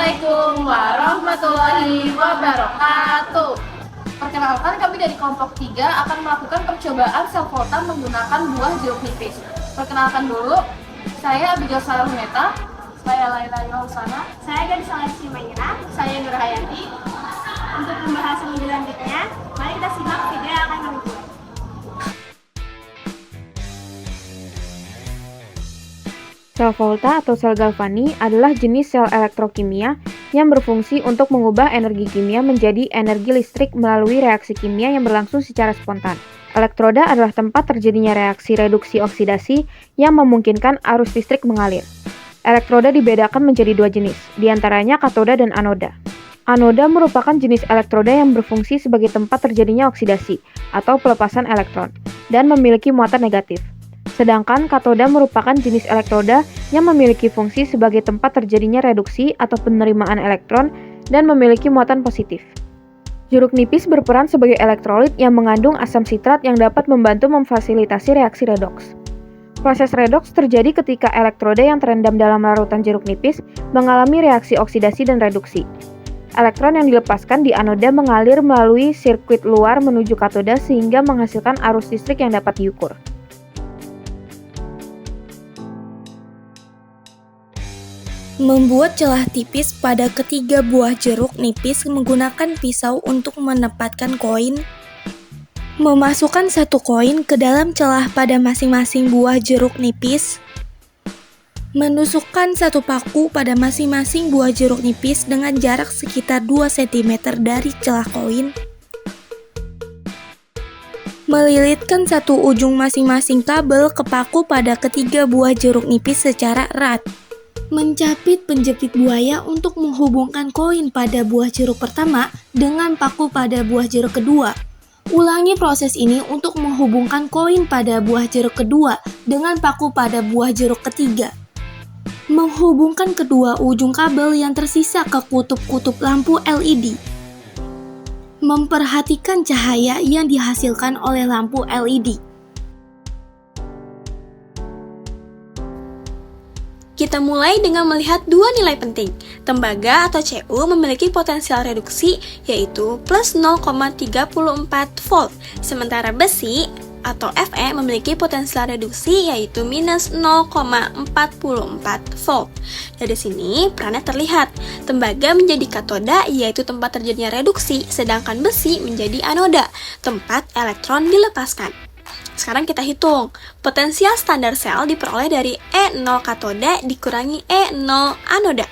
Assalamualaikum warahmatullahi wabarakatuh. Perkenalkan, kami dari kelompok 3 akan melakukan percobaan sel volta menggunakan buah jeruk nipis. Perkenalkan dulu, saya Abigail Salameta, saya Laila Yohsana, Saya Gadis Alexi Maira. saya Nur Hayati. Untuk pembahasan lebih lanjutnya, mari kita simak video yang akan kami buat. Sel volta atau sel galvani adalah jenis sel elektrokimia yang berfungsi untuk mengubah energi kimia menjadi energi listrik melalui reaksi kimia yang berlangsung secara spontan. Elektroda adalah tempat terjadinya reaksi reduksi oksidasi yang memungkinkan arus listrik mengalir. Elektroda dibedakan menjadi dua jenis, diantaranya katoda dan anoda. Anoda merupakan jenis elektroda yang berfungsi sebagai tempat terjadinya oksidasi atau pelepasan elektron dan memiliki muatan negatif. Sedangkan katoda merupakan jenis elektroda yang memiliki fungsi sebagai tempat terjadinya reduksi atau penerimaan elektron dan memiliki muatan positif. Jeruk nipis berperan sebagai elektrolit yang mengandung asam sitrat yang dapat membantu memfasilitasi reaksi redoks. Proses redoks terjadi ketika elektroda yang terendam dalam larutan jeruk nipis mengalami reaksi oksidasi dan reduksi. Elektron yang dilepaskan di anoda mengalir melalui sirkuit luar menuju katoda sehingga menghasilkan arus listrik yang dapat diukur. Membuat celah tipis pada ketiga buah jeruk nipis menggunakan pisau untuk menempatkan koin. Memasukkan satu koin ke dalam celah pada masing-masing buah jeruk nipis. Menusukkan satu paku pada masing-masing buah jeruk nipis dengan jarak sekitar 2 cm dari celah koin. Melilitkan satu ujung masing-masing kabel ke paku pada ketiga buah jeruk nipis secara erat. Mencapit penjepit buaya untuk menghubungkan koin pada buah jeruk pertama dengan paku pada buah jeruk kedua. Ulangi proses ini untuk menghubungkan koin pada buah jeruk kedua dengan paku pada buah jeruk ketiga. Menghubungkan kedua ujung kabel yang tersisa ke kutub-kutub lampu LED. Memperhatikan cahaya yang dihasilkan oleh lampu LED. Kita mulai dengan melihat dua nilai penting. Tembaga atau Cu memiliki potensial reduksi yaitu plus 0,34 volt, sementara besi atau Fe memiliki potensial reduksi yaitu minus 0,44 volt. Dari sini perannya terlihat. Tembaga menjadi katoda yaitu tempat terjadinya reduksi, sedangkan besi menjadi anoda, tempat elektron dilepaskan. Sekarang kita hitung, potensial standar sel diperoleh dari E0 katoda dikurangi E0 anoda,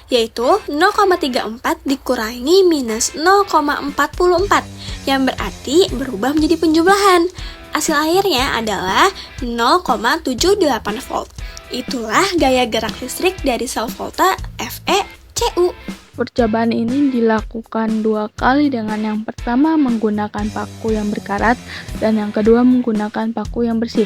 yaitu 0,34 dikurangi minus 0,44, yang berarti berubah menjadi penjumlahan. Hasil akhirnya adalah 0,78 volt. Itulah gaya gerak listrik dari sel volta FeCu. Percobaan ini dilakukan 2 kali dengan yang pertama menggunakan paku yang berkarat dan yang kedua menggunakan paku yang bersih.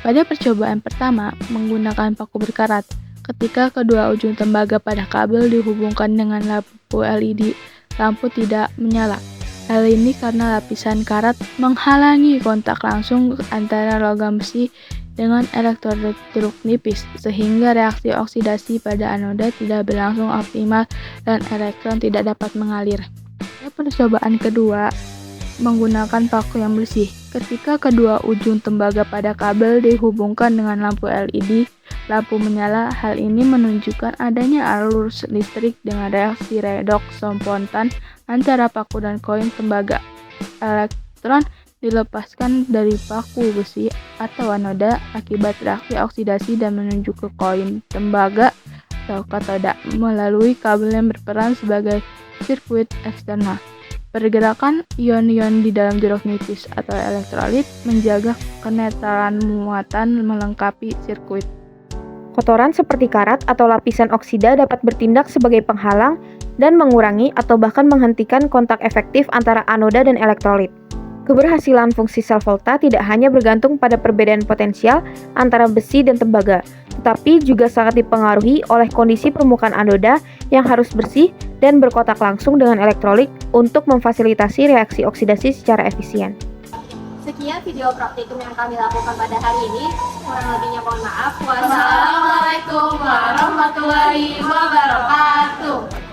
Pada percobaan pertama menggunakan paku berkarat, ketika kedua ujung tembaga pada kabel dihubungkan dengan lampu LED, lampu tidak menyala. Hal ini karena lapisan karat menghalangi kontak langsung antara logam besi dengan elektrolit jeruk nipis, sehingga reaksi oksidasi pada anoda tidak berlangsung optimal dan elektron tidak dapat mengalir. Pada percobaan kedua, menggunakan paku yang bersih. Ketika kedua ujung tembaga pada kabel dihubungkan dengan lampu LED, lampu menyala. Hal ini menunjukkan adanya arus listrik dengan reaksi redoks spontan antara paku dan koin tembaga. Elektron dilepaskan dari paku besi atau anoda akibat reaksi oksidasi dan menuju ke koin tembaga atau katoda melalui kabel yang berperan sebagai sirkuit eksternal. Pergerakan ion-ion di dalam jeruk nipis atau elektrolit menjaga kenetralan muatan melengkapi sirkuit. Kotoran seperti karat atau lapisan oksida dapat bertindak sebagai penghalang dan mengurangi atau bahkan menghentikan kontak efektif antara anoda dan elektrolit. Keberhasilan fungsi sel volta tidak hanya bergantung pada perbedaan potensial antara besi dan tembaga, tetapi juga sangat dipengaruhi oleh kondisi permukaan anoda yang harus bersih dan berkontak langsung dengan elektrolit untuk memfasilitasi reaksi oksidasi secara efisien. Sekian video praktikum yang kami lakukan pada hari ini. Kurang lebihnya mohon maaf. Wassalamualaikum warahmatullahi wabarakatuh.